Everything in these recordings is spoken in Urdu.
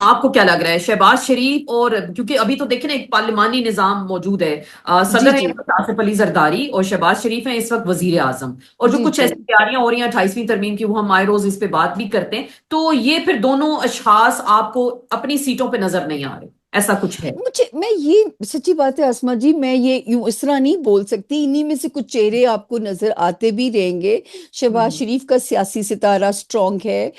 آپ کو کیا لگ رہا ہے شہباز شریف اور کیونکہ ابھی تو دیکھیں نا ایک پارلیمانی نظام موجود ہے، جی صدر جی ہیں آصف علی زرداری اور شہباز شریف ہیں اس وقت وزیر اعظم، اور جو جی کچھ جی ایسی تیاریاں ہو رہی ہیں 28ویں ترمیم کی وہ ہم آئے روز اس پہ بات بھی کرتے ہیں، تو یہ پھر دونوں اشخاص آپ کو اپنی سیٹوں پہ نظر نہیں آ رہے، ایسا کچھ ہے؟ مجھے میں یہ سچی بات ہے آسما جی، میں یہ یوں اس طرح نہیں بول سکتی، انہی میں سے کچھ چہرے آپ کو نظر آتے بھی رہیں گے۔ شہباز ہوں، شریف کا سیاسی ستارہ سٹرونگ ہے،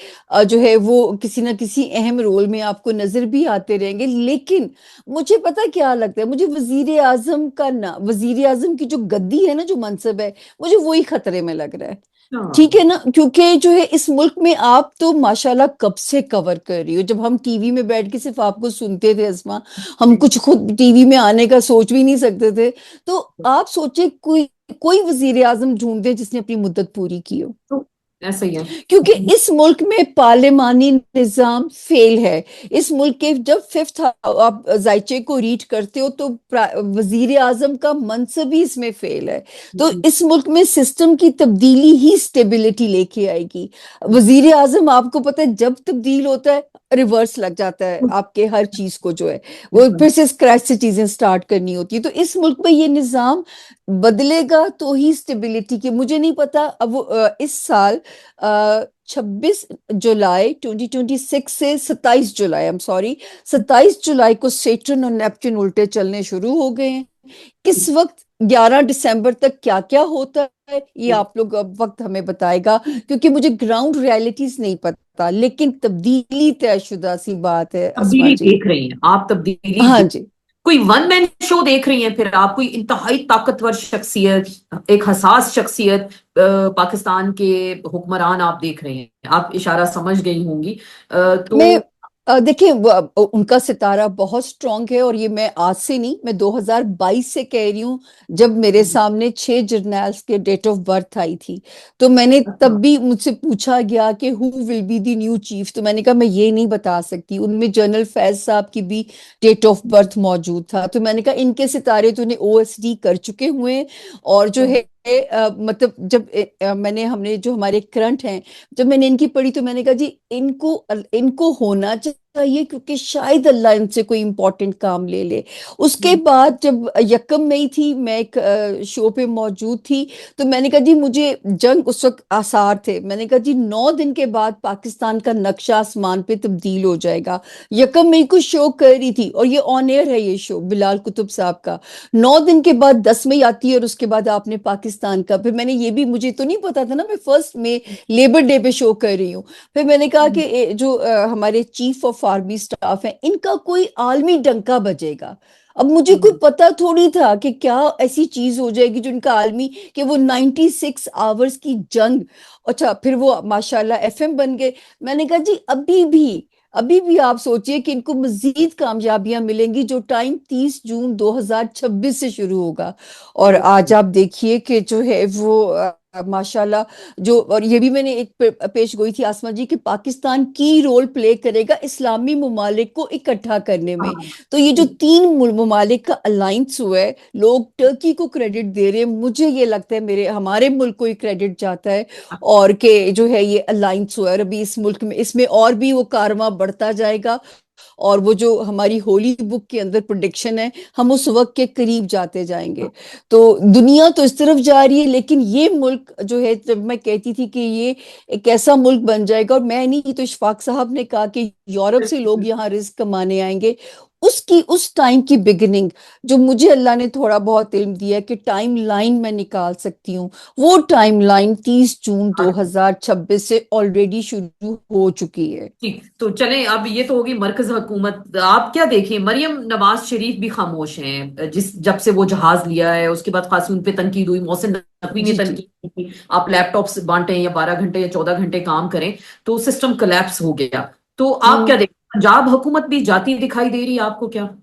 جو ہے وہ کسی نہ کسی اہم رول میں آپ کو نظر بھی آتے رہیں گے، لیکن مجھے پتا کیا لگتا ہے، مجھے وزیر اعظم کا وزیر اعظم کی جو گدی ہے نا، جو منصب ہے، مجھے وہی خطرے میں لگ رہا ہے۔ ہاں، ٹھیک ہے نا، کیونکہ جو ہے اس ملک میں آپ تو ماشاءاللہ کب سے کور کر رہی ہو، جب ہم ٹی وی میں بیٹھ کے صرف آپ کو سنتے تھے اسما، ہم کچھ خود ٹی وی میں آنے کا سوچ بھی نہیں سکتے تھے، تو آپ سوچے کوئی وزیر اعظم ڈھونڈ دے جس نے اپنی مدت پوری کی ہو، تو ایسا ہی ہے۔ کیونکہ اس ملک میں پارلیمانی نظام فیل ہے۔ اس ملک کے جب ففتھ آپ ذائچے کو ریڈ کرتے ہو تو وزیر اعظم کا منصب ہی اس میں فیل ہے۔ تو اس ملک میں سسٹم کی تبدیلی ہی سٹیبلٹی لے کے آئے گی۔ وزیر اعظم آپ کو پتہ ہے جب تبدیل ہوتا ہے ریورس لگ جاتا ہے آپ کے ہر چیز کو، جو ہے وہ پھر سے اسکریچ سے چیزیں سٹارٹ کرنی ہوتی ہے۔ تو اس ملک میں یہ نظام بدلے گا تو ہی سٹیبلٹی کی، مجھے نہیں پتا اب اس سال 26 جولائی 2026 سے 27 جولائی، سوری 27 جولائی کو سیٹرن اور نیپچن الٹے چلنے شروع ہو گئے ہیں۔ کس وقت 11 دسمبر تک کیا کیا ہوتا ہے یہ آپ لوگ اب وقت ہمیں بتائے گا، کیونکہ مجھے گراؤنڈ ریالٹیز نہیں پتا، لیکن تبدیلی طے شدہ سی بات ہے اسما تبدیلی جی۔ دیکھ رہی ہیں آپ، تبدیلی ہاں جی۔ کوئی ون مین شو دیکھ رہی ہیں پھر آپ؟ کوئی انتہائی طاقتور شخصیت، ایک حساس شخصیت پاکستان کے حکمران آپ دیکھ رہے ہیں؟ آپ اشارہ سمجھ گئی ہوں گی، تو میں دیکھیں ان کا ستارہ بہت سٹرونگ ہے، اور یہ میں آج سے نہیں، میں 2022 سے کہہ رہی ہوں، جب میرے سامنے 6 جرنیلز کے ڈیٹ آف برتھ آئی تھی تو میں نے تب بھی مجھ سے پوچھا گیا کہ who will be the new chief, تو میں نے کہا میں یہ نہیں بتا سکتی۔ ان میں جنرل فیض صاحب کی بھی ڈیٹ آف برتھ موجود تھا، تو میں نے کہا ان کے ستارے تو انہیں او ایس ڈی کر چکے ہوئے ہیں، اور جو ہے مطلب جب ہم نے جو ہمارے کرنٹ ہیں، جب میں نے ان کی پڑھی تو میں نے کہا جی ان کو ہونا چاہیے، کیونکہ شاید اللہ ان سے کوئی امپورٹنٹ کام لے لے۔ اس کے بعد جب 1 مئی تھی، میں ایک شو پہ موجود تھی، تو میں نے کہا جی مجھے جنگ اس وقت آثار تھے، میں نے کہا جی 9 دن کے بعد پاکستان کا نقشہ آسمان پہ تبدیل ہو جائے گا۔ 1 مئی کو شو کر رہی تھی، اور یہ آن ایئر ہے یہ شو بلال کتب صاحب کا۔ 9 دن کے بعد 10 مئی آتی ہے، اور اس کے بعد آپ نے پاکستان کا، پھر میں نے یہ بھی، مجھے تو نہیں پتا تھا نا، میں 1 مئی لیبر ڈے پہ شو کر رہی ہوں، پھر میں نے کہا کہ جو ہمارے چیف آف آرمی سٹاف ہیں ان کا کوئی عالمی ڈنکا بجے گا۔ اب مجھے کوئی پتا تھوڑی تھا کہ کیا ایسی چیز ہو جائے گی جو ان کا عالمی، کہ وہ 96 آورز کی جنگ، اچھا پھر وہ ماشاءاللہ ایف ایم بن گئے۔ میں نے کہا جی ابھی بھی آپ سوچئے کہ ان کو مزید کامیابیاں ملیں گی، جو ٹائم 30 جون 2026 سے شروع ہوگا، اور آج آپ دیکھیے کہ جو ہے وہ ماشاءاللہ اور یہ بھی میں نے ایک پیش گوئی تھی آسما جی، کہ پاکستان کی رول پلے کرے گا اسلامی ممالک کو اکٹھا کرنے میں۔ تو یہ جو 3 ممالک کا الائنس ہوا ہے، لوگ ٹرکی کو کریڈٹ دے رہے ہیں، مجھے یہ لگتا ہے ہمارے ملک کو ہی کریڈٹ جاتا ہے، اور کہ جو ہے یہ الائنس ہوا ہے، اور ابھی اس ملک میں اس میں اور بھی وہ کارواں بڑھتا جائے گا، اور وہ جو ہماری ہولی بک کے اندر پروڈکشن ہے، ہم اس وقت کے قریب جاتے جائیں گے۔ تو دنیا تو اس طرف جا رہی ہے، لیکن یہ ملک جو ہے، جب میں کہتی تھی کہ یہ ایک ایسا ملک بن جائے گا، اور میں نہیں، یہ تو اشفاق صاحب نے کہا کہ یورپ سے لوگ یہاں رزق کمانے آئیں گے، اس ٹائم کی بگننگ جو مجھے اللہ نے تھوڑا بہت علم دیا کہ ٹائم لائن میں نکال سکتی ہوں، وہ ٹائم لائن 30 جون 2026 سے آلریڈی شروع ہو چکی ہے۔ ٹھیک، تو چلیں اب یہ تو ہوگی مرکز حکومت، آپ کیا دیکھیں مریم نواز شریف بھی خاموش ہیں، جب سے وہ جہاز لیا ہے اس کے بعد خاصی ان پہ تنقید ہوئی، محسن نقوی نے جی جی۔ تنقید کی، آپ لیپ ٹاپس بانٹیں یا 12 گھنٹے یا 14 گھنٹے کام کریں تو سسٹم کلیپس ہو گیا، تو آپ کیا دیکھیں؟ پنجاب حکومت بھی جاتی دکھائی دے رہی ہے آپ کو کیا؟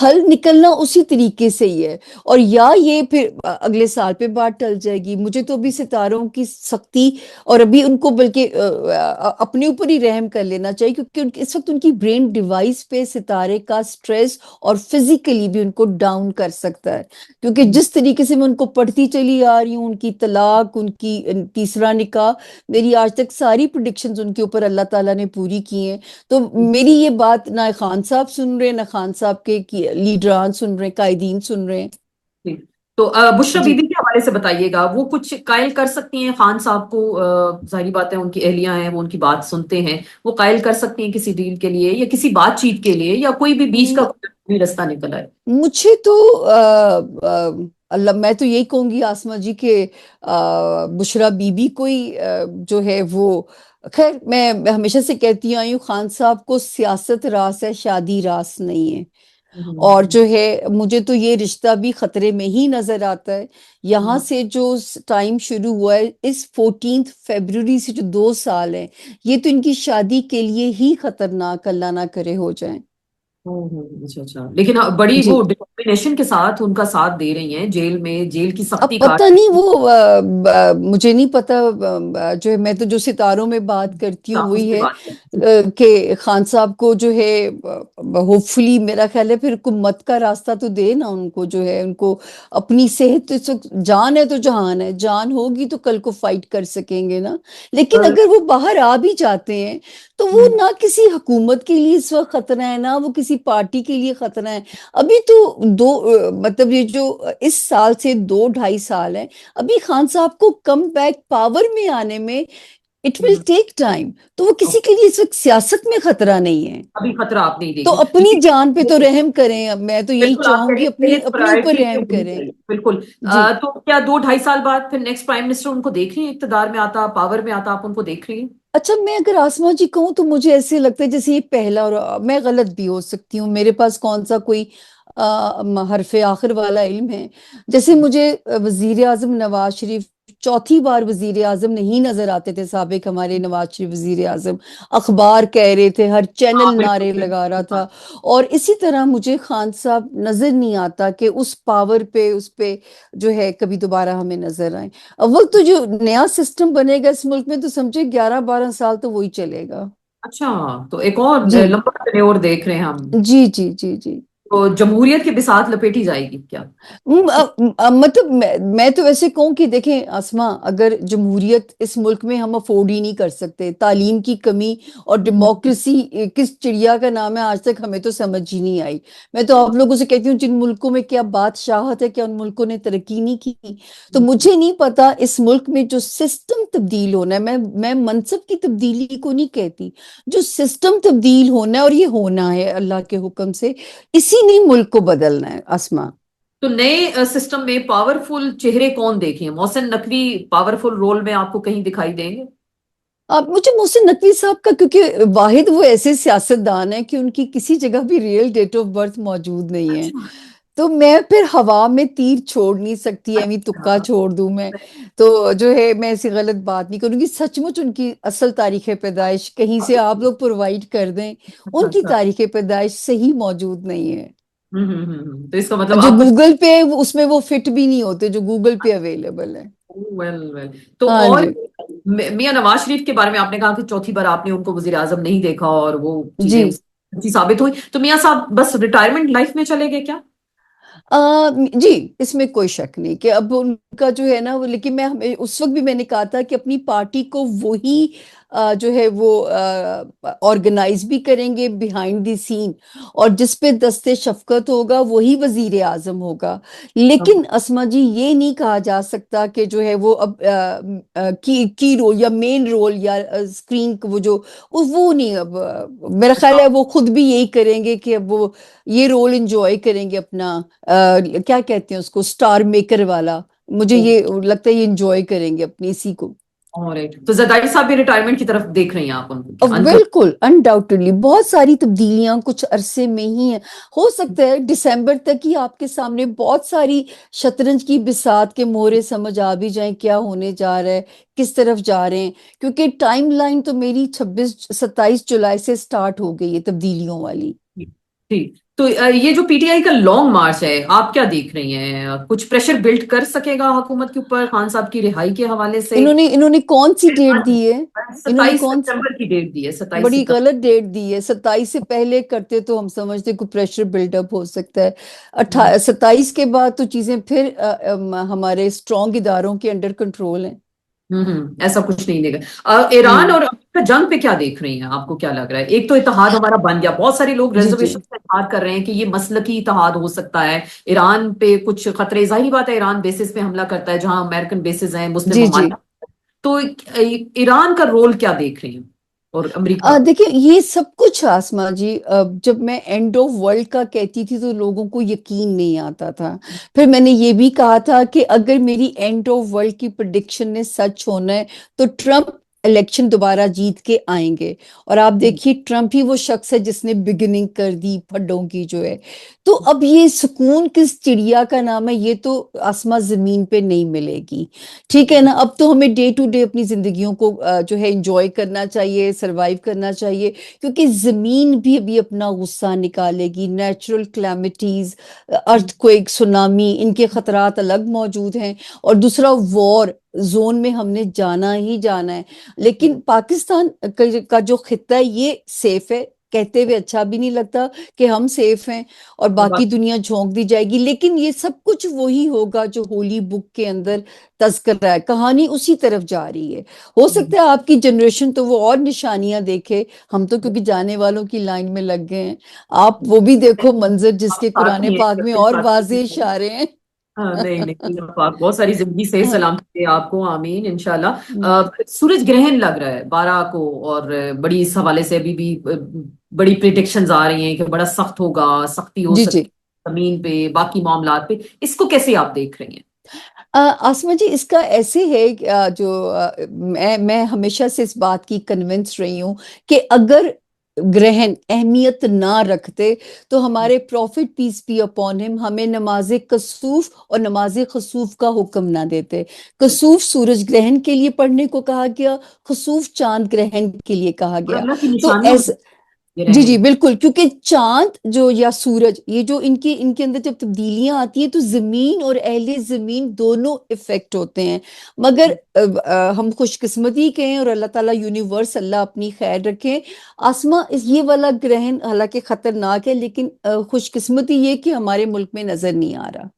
حل نکلنا اسی طریقے سے ہی ہے. اور یا یہ پھر اگلے سال پہ بات ٹل جائے گی. مجھے تو ابھی ستاروں کی سختی اور ابھی ان کو بلکہ اپنے اوپر ہی رحم کر لینا چاہیے، کیونکہ اس وقت ان کی برین ڈیوائس پہ ستارے کا سٹریس اور فزیکلی بھی ان کو ڈاؤن کر سکتا ہے. کیونکہ جس طریقے سے میں ان کو پڑھتی چلی آ رہی ہوں، ان کی طلاق، ان کی تیسرا نکاح، میری آج تک ساری پریڈکشنز ان کے اوپر اللہ تعالیٰ نے پوری کی ہیں. تو میری یہ بات نہ خان صاحب سن رہے، نہ خان صاحب کے لیڈران سن رہے، قائدین سن رہے ہیں. ٹھیک۔ تو بشرا بی جی. بی کے حوالے سے بتائیے گا، وہ کچھ قائل کر سکتی ہیں خان صاحب کو؟ ظاہری بات ہے ان کی اہلیہ ہیں، وہ ان کی بات سنتے ہیں، وہ قائل کر سکتی ہیں کسی ڈیل کے لیے یا کسی بات چیت کے لیے، یا کوئی بھی بیچ کا کوئی رستہ نکل آئے؟ مجھے تو اللہ، میں تو یہی کہوں گی آسما جی کہ بشرا بی بی کوئی جو ہے وہ، خیر میں ہمیشہ سے کہتی آئی ہوں خان صاحب کو سیاست راس ہے، شادی راس نہیں ہے. اور جو ہے مجھے تو یہ رشتہ بھی خطرے میں ہی نظر آتا ہے. یہاں سے جو ٹائم شروع ہوا ہے، اس 14 فیبروری سے جو 2 سال ہیں، یہ تو ان کی شادی کے لیے ہی خطرناک، اللہ نہ کرے ہو جائیں. اچھا اچھا، لیکن بڑی جی. وہ ڈٹرمنیشن کے ساتھ ان کا ساتھ دے رہی ہیں، جیل میں جیل کی اب سختی پتہ کاٹ نہیں رہی وہ مجھے نہیں پتہ. جو ہے میں تو جو ستاروں میں بات کرتی ہوں ہیں، اس وہی سے ہے بات کریں۔ کہ خان صاحب کو جو ہے ہوپ فلی میرا خیال ہے پھر حکومت کا راستہ تو دے نا ان کو. جو ہے ان کو اپنی صحت، اس وقت جان ہے تو جہان ہے، جان ہوگی تو کل کو فائٹ کر سکیں گے نا. لیکن اگر وہ باہر آ بھی جاتے ہیں تو وہ نہ کسی حکومت کے لیے اس وقت خطرہ ہے، نہ وہ کسی پارٹی کے لیے خطرہ ہے. ابھی تو مطلب یہ جو اس سال سے 2 ڈھائی سال ہیں، ابھی خان صاحب کو کم بیک پاور میں آنے میں اٹ ول ٹیک ٹائم. تو وہ کسی کے لیے اس وقت سیاست میں خطرہ نہیں ہے. ابھی خطرہ آپ نہیں تو دیکھی اپنی جان پہ تو لیکن رحم کریں. اب میں تو یہی بالکل آپ کہہ چاہوں رہی گی ہیں اپنی صحت اپنے اوپر پرائرٹی پہ رحم ہونی کریں. چاہیے، بالکل. جی. تو کیا 2 ڈھائی سال بعد پھر نیکسٹ پرائم منسٹر ان کو دیکھ رہی ہیں، اقتدار میں آتا، پاور میں آتا، آپ ان کو دیکھ رہی ہیں؟ اچھا، میں اگر آسما جی کہوں تو مجھے ایسے لگتا ہے جیسے یہ پہلا، اور میں غلط بھی ہو سکتی ہوں، میرے پاس کون سا کوئی حرف آخر والا علم ہے. جیسے مجھے وزیر اعظم نواز شریف 4تھی بار وزیر اعظم نہیں نظر آتے تھے، سابق ہمارے نواز شریف وزیر اعظم. اخبار کہہ رہے تھے، ہر ہاں چینل بالکل نعرے لگا رہا بالکل۔ تھا. اور اسی طرح مجھے خان صاحب نظر نہیں آتا کہ اس پاور پہ، اس پہ جو ہے کبھی دوبارہ ہمیں نظر آئے. اول تو جو نیا سسٹم بنے گا اس ملک میں تو سمجھے 11 12 سال تو وہی چلے گا. اچھا، تو ایک اور جی لمبا ٹینیور دیکھ رہے ہیں ہم، جی جی جی جی. تو جمہوریت کے بساط لپیٹی جائے گی کیا؟ مطلب میں تو ویسے کہوں کہ دیکھیں آسما، اگر جمہوریت اس ملک میں ہم افورڈ ہی نہیں کر سکتے. تعلیم کی کمی اور ڈیموکریسی کس چڑیا کا نام ہے آج تک ہمیں تو سمجھ ہی نہیں آئی. میں تو آپ لوگوں سے کہتی ہوں جن ملکوں میں کیا بادشاہت ہے، کیا ان ملکوں نے ترقی نہیں کی؟ تو مجھے نہیں پتا اس ملک میں جو سسٹم تبدیل ہونا ہے، میں منصب کی تبدیلی کو نہیں کہتی، جو سسٹم تبدیل ہونا ہے اور یہ ہونا ہے اللہ کے حکم سے، اسی نے ملک کو بدلنا ہے آسما. تو نئے سسٹم میں پاورفل چہرے کون دیکھیں؟ محسن نقوی پاورفل رول میں آپ کو کہیں دکھائی دیں گے؟ اب مجھے محسن نقوی صاحب کا، کیونکہ واحد وہ ایسے سیاستدان ہیں کہ ان کی کسی جگہ بھی ریئل ڈیٹ آف برتھ موجود نہیں ہے. اچھا تو میں پھر ہوا میں تیر چھوڑ نہیں سکتی، ایویں تکا اچھا چھوڑ دوں میں. تو جو ہے میں ایسی غلط بات نہیں کروں گی. سچ مچ ان کی اصل تاریخ پیدائش کہیں سے آپ لوگ پرووائڈ کر دیں، اچھا ان کی اچھا۔ تاریخ پیدائش صحیح موجود نہیں ہے. تو اس کا مطلب جو آپ کچھ، گوگل پہ اس میں وہ فٹ بھی نہیں ہوتے جو گوگل پہ اویلیبل ہے. ویل ویل، تو ہاں اور جی. میاں نواز شریف کے بارے میں آپ نے کہا کہ 4تھی بار آپ نے ان کو وزیر اعظم نہیں دیکھا اور وہ چیزیں جی. اچھی ثابت ہوئی، تو میاں صاحب بس ریٹائرمنٹ لائف میں چلے گئے کیا؟ جی، اس میں کوئی شک نہیں کہ اب ان کا جو ہے نا لیکن میں اس وقت بھی میں نے کہا تھا کہ اپنی پارٹی کو وہی جو ہے وہ آرگنائز بھی کریں گے بیہائنڈ دی سین، اور جس پہ دست شفقت ہوگا وہی وزیر اعظم ہوگا. لیکن اسما جی یہ نہیں کہا جا سکتا کہ جو ہے وہ اب کی رول یا مین رول یا اسکرین وہ جو وہ نہیں. اب میرا خیال ہے وہ خود بھی یہی کریں گے کہ اب وہ یہ رول انجوائے کریں گے اپنا، کیا کہتے ہیں اس کو، سٹار میکر والا. مجھے یہ لگتا ہے یہ انجوائے کریں گے اپنی اسی کو. تو زرداری صاحب بھی ریٹائرمنٹ کی طرف دیکھ رہی ہیں آپ ان کو کیا؟ بالکل انڈاؤٹڈلی بہت ساری تبدیلیاں کچھ عرصے میں ہی ہیں. ہو سکتا ہے دسمبر تک ہی آپ کے سامنے بہت ساری شطرنج کی بساط کے مہرے سمجھ آ بھی جائیں کیا ہونے جا رہا ہے، کس طرف جا رہے ہیں. کیونکہ ٹائم لائن تو میری 26 27 جولائی سے سٹارٹ ہو گئی ہے تبدیلیوں والی. جی تو یہ جو پی ٹی آئی کا لانگ مارچ ہے آپ کیا دیکھ رہی ہیں؟ کچھ پریشر بلڈ کر سکے گا حکومت کے اوپر خان صاحب کی رہائی کے حوالے سے؟ انہوں نے کون سی ڈیٹ دی ہے؟ انہوں نے 27 کون سپٹمبر کی ڈیٹ دی ہے، 27 بڑی ستمبر غلط ڈیٹ دی ہے، 27 سے پہلے کرتے تو ہم سمجھتے کوئی پریشر بلڈ اپ ہو سکتا ہے، 27 کے بعد تو چیزیں پھر ہمارے اسٹرانگ اداروں کے انڈر کنٹرول ہیں۔ ایسا کچھ نہیں دے گا۔ ایران ہوں اور امریکہ جنگ پہ کیا دیکھ رہی ہیں؟ آپ کو کیا لگ رہا ہے؟ ایک تو اتحاد ہمارا بن گیا، بہت سارے لوگ جی جی ریزرویشن کا اظہار کر رہے ہیں کہ یہ مسلکی اتحاد ہو سکتا ہے، ایران پہ کچھ خطرے، ظاہری بات ہے ایران بیسز پہ حملہ کرتا ہے جہاں امریکن بیسز ہیں، مسلم جی جی ممالک، تو ایران کا رول کیا دیکھ رہی ہیں اور امریکہ کا؟ دیکھیں یہ سب کچھ آسما جی، جب میں اینڈ آف ورلڈ کا کہتی تھی تو لوگوں کو یقین نہیں آتا تھا، پھر میں نے یہ بھی کہا تھا کہ اگر میری اینڈ آف ورلڈ کی پریڈکشن نے سچ ہونا ہے تو ٹرمپ الیکشن دوبارہ جیت کے آئیں گے، اور آپ دیکھیے ٹرمپ ہی وہ شخص ہے جس نے بگننگ کر دی پھڈوں کی جو ہے، تو اب یہ سکون کس چڑیا کا نام ہے، یہ تو آسما زمین پہ نہیں ملے گی، ٹھیک ہے نا؟ اب تو ہمیں ڈے ٹو ڈے اپنی زندگیوں کو جو ہے انجوائے کرنا چاہیے، سروائیو کرنا چاہیے، کیونکہ زمین بھی ابھی اپنا غصہ نکالے گی، نیچرل کلیمٹیز، ارتھ کوئک، سونامی، ان کے خطرات الگ موجود ہیں، اور دوسرا وار زون میں ہم نے جانا ہی جانا ہے، لیکن پاکستان کا جو خطہ ہے یہ سیف ہے، کہتے ہوئے اچھا بھی نہیں لگتا کہ ہم سیف ہیں اور باقی دنیا جھونک دی جائے گی، لیکن یہ سب کچھ وہی ہوگا جو ہولی بک کے اندر تذکرہ ہے، کہانی اسی طرف جا رہی ہے، ہو سکتا ہے آپ کی جنریشن تو وہ اور نشانیاں دیکھے، ہم تو کیونکہ جانے والوں کی لائن میں لگ گئے ہیں، آپ وہ بھی دیکھو منظر جس آپ کے ساتھ قرآن ہی پاک میں ہیں، اور ساتھ واضح ہی ہیں۔ اشارے ہیں۔ نہیں نہیں اللہ پاک بہت ساری زندگی سے سلام کرے آپ کو، آمین انشاءاللہ۔ ہوں، سورج گرہن لگ رہا ہے 12 کو، اور بڑی اس حوالے سے ابھی بھی بڑی پریڈکشنز آ رہی ہیں کہ بڑا سخت ہوگا، سختی ہو جی جی۔ سکتی ہے زمین پہ، باقی معاملات پہ، اس کو کیسے آپ دیکھ رہی ہیں؟ آسما جی اس کا ایسے ہے کہ جو میں ہمیشہ سے اس بات کی کنونس رہی ہوں کہ اگر گرہن اہمیت نہ رکھتے تو ہمارے profit piece be upon him ہمیں نماز کسوف اور نماز خسوف کا حکم نہ دیتے۔ کسوف سورج گرہن کے لیے پڑھنے کو کہا گیا، خسوف چاند گرہن کے لیے کہا اور گیا، اللہ کی تو نشانیاں ایسا یہ جی رہن۔ جی بالکل، کیونکہ چاند جو یا سورج یہ جو ان کے اندر جب تبدیلیاں آتی ہیں تو زمین اور اہل زمین دونوں افیکٹ ہوتے ہیں، مگر ہم خوش قسمتی کہیں اور اللہ تعالیٰ یونیورس اللہ اپنی خیر رکھیں، آسما یہ والا گرہن حالانکہ خطرناک ہے لیکن خوش قسمتی یہ کہ ہمارے ملک میں نظر نہیں آ رہا،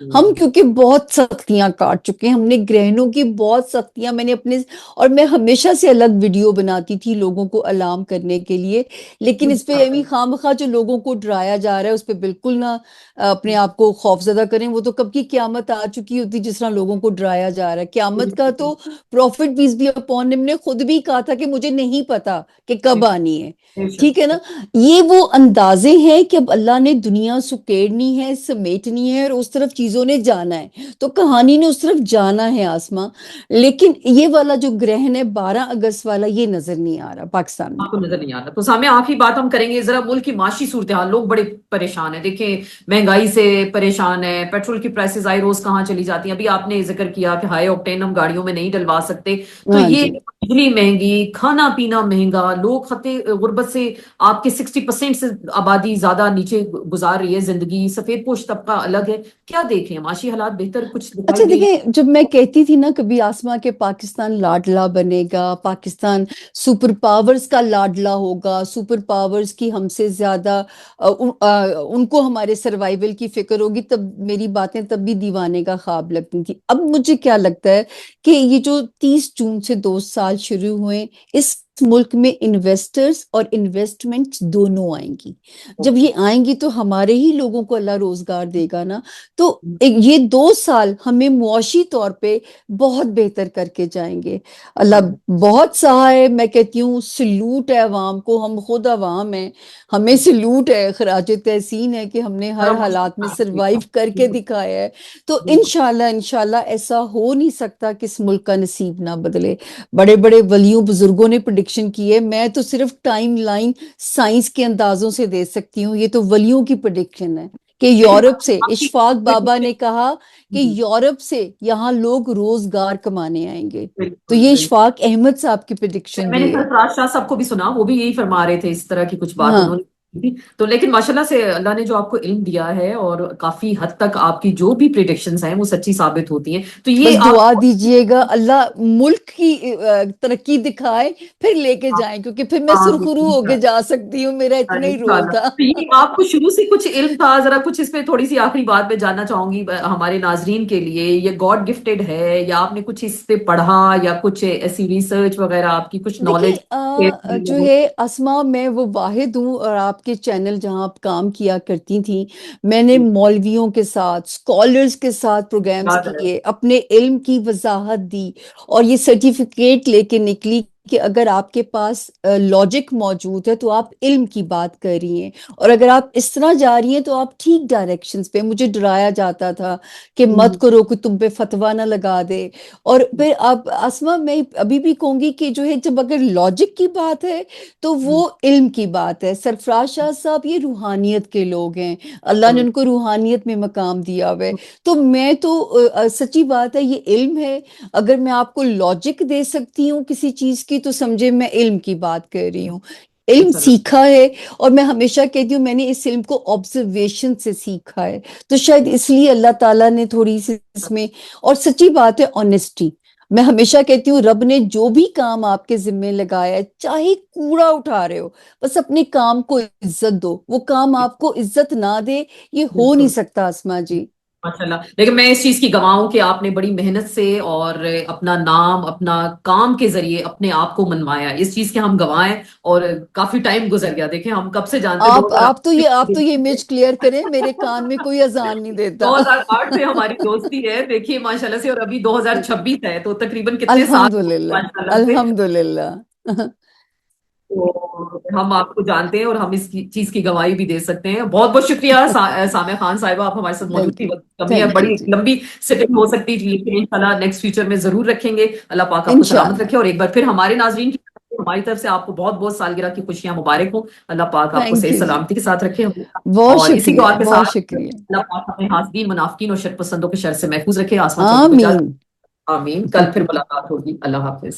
ہم کیونکہ بہت سختیاں کاٹ چکے ہیں، ہم نے گرہنوں کی بہت سختیاں، میں نے اپنے اور میں ہمیشہ سے الگ ویڈیو بناتی تھی لوگوں کو الارم کرنے کے لیے، لیکن اس پہ خواہ مخواہ جو لوگوں کو ڈرایا جا رہا ہے اس پہ بالکل نہ اپنے آپ کو خوف زدہ کریں، وہ تو کب کی قیامت آ چکی ہوتی جس طرح لوگوں کو ڈرایا جا رہا ہے، قیامت کا تو profit piece be upon him نے خود بھی کہا تھا کہ مجھے نہیں پتا کہ کب آنی ہے، ٹھیک ہے نا؟ یہ وہ اندازے ہیں کہ اب اللہ نے دنیا سکیڑنی ہے، سمیٹنی ہے، اور اس طرف چیزوں نے جانا ہے، تو کہانی نے اس طرف جانا ہے آسما، لیکن یہ والا جو گرہن ہے 12 اگست والا یہ نظر نہیں آ رہا پاکستان میں۔ آپ کو نظر نہیں آتا تو سامنے آخری بات ہم کریں گے ذرا ملک کی معاشی صورتحال، لوگ بڑے پریشان ہیں، دیکھیں مہنگائی سے پریشان ہے، پیٹرول کی پرائسز آئی روز کہاں چلی جاتی ہیں، ابھی آپ نے ذکر کیا کہ ہائی آکٹین ہم گاڑیوں میں نہیں ڈلوا سکتے، تو ہاں یہ جی۔ بجلی مہنگی، کھانا پینا مہنگا، لوگ خطے غربت سے، آپ کے 60% سے آبادی زیادہ نیچے گزار رہی ہے زندگی، سفید پوش طبقہ الگ ہے، کیا دیکھ رہے ہیں معاشی حالات بہتر کچھ اچھا دکھائی دے؟ دیکھیں، جب میں کہتی تھی نا کبھی آسما کہ پاکستان لاڈلا بنے گا، پاکستان سپر پاورز کا لاڈلا ہوگا، سپر پاورز کی ہم سے زیادہ ان کو ہمارے سروائیول کی فکر ہوگی، تب میری باتیں تب بھی دیوانے کا خواب لگتی تھی، اب مجھے کیا لگتا ہے کہ یہ جو 30 جون سے 2 سال شروع ہوئے، اس ملک میں انویسٹرز اور انویسٹمنٹ دونوں آئیں گی، جب یہ آئیں گی تو ہمارے ہی لوگوں کو اللہ روزگار دے گا نا، تو یہ 2 سال ہمیں معاشی طور پہ بہت بہتر کر کے جائیں گے، اللہ بہت سہا ہے، میں کہتی ہوں سلوٹ ہے عوام کو، ہم خود عوام ہیں، ہمیں سلوٹ ہے، خراج تحسین ہے کہ ہم نے ہر حالات میں سروائیو کر کے دکھایا ہے، تو انشاءاللہ ایسا ہو نہیں سکتا کہ اس ملک کا نصیب نہ بدلے، بڑے بڑے ولیوں بزرگوں نے پریڈکشن کی ہے، میں تو صرف ٹائم لائن سائنس کے اندازوں سے دے سکتی ہوں، یہ تو ولیوں کی پریڈکشن ہے کہ یورپ سے، اشفاق بابا نے کہا کہ یورپ سے یہاں لوگ روزگار کمانے آئیں گے، تو بالکل یہ بالکل، اشفاق احمد صاحب کی پریڈکشن میں نے بھی ہے۔ سرفراز شاہ صاحب کو بھی سنا، وہ بھی یہی فرما رہے تھے، اس طرح کی کچھ بات ہاں انہوں نے تو لیکن ماشاءاللہ سے اللہ نے جو آپ کو علم دیا ہے اور کافی حد تک آپ کی جو بھی پریڈکشنز ہیں وہ سچی ثابت ہوتی ہیں، تو بس یہ آپ دعا دیجئے گا اللہ ملک کی ترقی دکھائے، پھر لے کے جائیں، کیونکہ پھر میں سرخرو ہو کے جا سکتی ہوں، میرا اتنا ہی رول انشاءاللہ، تھا۔ تو یہ آپ کو شروع سے کچھ علم تھا؟ ذرا کچھ اس پہ تھوڑی سی آخری بات میں جاننا چاہوں گی ہمارے ناظرین کے لیے، یہ گاڈ گفٹیڈ ہے یا آپ نے کچھ اس پہ پڑھا یا کچھ ایسی ریسرچ وغیرہ آپ کی کچھ دیکھیے نالج؟ جو ہے اسما، میں وہ واحد ہوں، اور آپ کے چینل جہاں آپ کام کیا کرتی تھیں، میں نے مولویوں کے ساتھ، اسکالرز کے ساتھ پروگرامز یاد ہے کیے، اپنے علم کی وضاحت دی، اور یہ سرٹیفکیٹ لے کے نکلی کہ اگر آپ کے پاس لاجک موجود ہے تو آپ علم کی بات کر رہی ہیں، اور اگر آپ اس طرح جا رہی ہیں تو آپ ٹھیک ڈائریکشنز پہ۔ مجھے ڈرایا جاتا تھا کہ مت کرو کہ تم پہ فتویٰ نہ لگا دے، اور پھر آپ اسما، میں ابھی بھی کہوں گی کہ جو ہے جب اگر لاجک کی بات ہے تو وہ علم کی بات ہے۔ سرفراز شاہ صاحب یہ روحانیت کے لوگ ہیں، اللہ نے ان کو روحانیت میں مقام دیا ہوا ہے، تو میں تو سچی بات ہے یہ علم ہے۔ اگر میں آپ کو لاجک دے سکتی ہوں کسی چیز کی تو سمجھے میں علم کی بات کر رہی ہوں، علم سیکھا ہے، اور میں ہمیشہ کہتی ہوں میں نے اس علم کو آبزرویشن سے سیکھا ہے، تو شاید اس لیے اللہ تعالیٰ نے تھوڑی سی اس میں، اور سچی بات ہے آنےسٹی، میں ہمیشہ کہتی ہوں رب نے جو بھی کام آپ کے ذمے لگایا ہے، چاہے کوڑا اٹھا رہے ہو، بس اپنے کام کو عزت دو، وہ کام آپ کو عزت نہ دے یہ ہو نہیں بالکل سکتا اسما جی۔ ماشاء اللہ، لیکن میں اس چیز کی گواہ ہوں کہ آپ نے بڑی محنت سے اور اپنا نام اپنا کام کے ذریعے اپنے آپ کو منوایا، اس چیز کے ہم گواہ ہیں، اور کافی ٹائم گزر گیا، دیکھیں ہم کب سے جانتے، دو ہزار آپ تو یہ امیج کلیئر کریں، میرے کان میں کوئی اذان نہیں دیتا۔ 2008 سے ہماری دوستی ہے، دیکھیے ماشاءاللہ سے، اور ابھی 2026 ہے، تو تقریباً کتنے سال ہو گئے الحمدللہ، ماشاءاللہ سے، الحمدللہ۔ تو ہم آپ کو جانتے ہیں اور ہم اس چیز کی گواہی بھی دے سکتے ہیں۔ بہت بہت شکریہ سامع خان صاحبہ، آپ ہمارے ساتھ موجود تھینک تھی، یو، وقت کی کمی ہے، تھینک یو بڑی جی، لمبی سٹنگ ہو سکتی تھی، لیکن انشاءاللہ نیکسٹ فیوچر میں ضرور رکھیں گے۔ اللہ پاک آپ کو سلامت انشاءاللہ، رکھے، اور ایک بار پھر ہمارے ناظرین کی ہماری طرف سے آپ کو بہت بہت سالگرہ کی خوشیاں مبارک ہوں۔ اللہ پاک آپ کو تھینک صحت یو جی، سلامتی کے ساتھ رکھے، بہت اور اسی شکریہ، دعا کے بہت ساتھ شکریہ، اللہ پاک اپنے حاسدین، منافقین اور شر پسندوں کے شر سے محفوظ رکھے۔ آسمان چودھری کو اجازت، آمین۔ آمین، کل پھر ملاقات ہوگی، اللہ حافظ۔